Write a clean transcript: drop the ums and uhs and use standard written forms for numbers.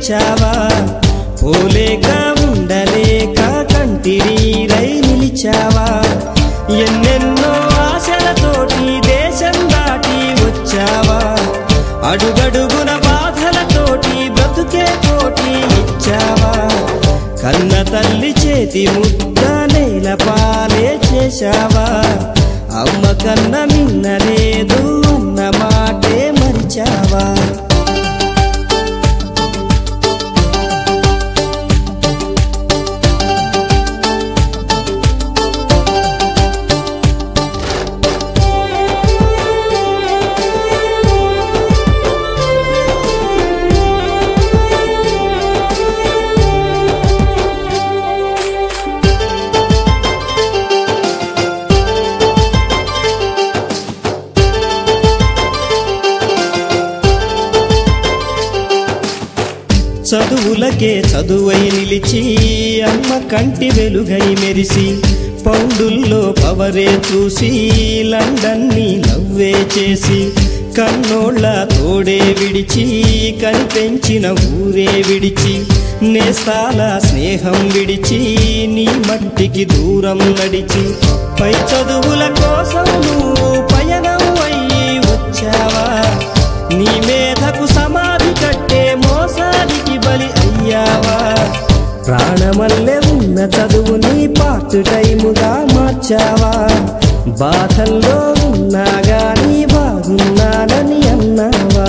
వచ్చావా పోలేక ఉండలేక కంటినీరై నిలిచావా ఎన్నెన్నో ఆశలతోటి దేశం దాటి వచ్చావా అడుగడుగున బాధలతోటి బ్రతుకే కోటి ఇచ్చావా కన్న తల్లి చేతి ముద్ద నేల పాలే చేశావా అమ్మ కన్న మిన్నలేదు అన్న మాటే మరిచావా చదువులకే చదువై నిలిచి అమ్మ కంటి వెలుగై మెరిసి పౌండుల్లో పవరే చూసి లండన్ని నవ్వే చేసి కన్నోళ్ళ తోడే విడిచి కనిపెంచిన ఊరే విడిచి నేస్తాల స్నేహం విడిచి నీ మట్టికి దూరం నడిచి పై చదువుల కోసం నువ్వు పయనం అయ్యి వచ్చావా నీ మేధకు సమాధి కట్టే మోసానికి బలి అయ్యావా ప్రాణమల్లె ఉన్న చదువుని పార్ట్ టైముగా మార్చావా బాధల్లో ఉన్నా గాని బాగున్నానని అన్నావా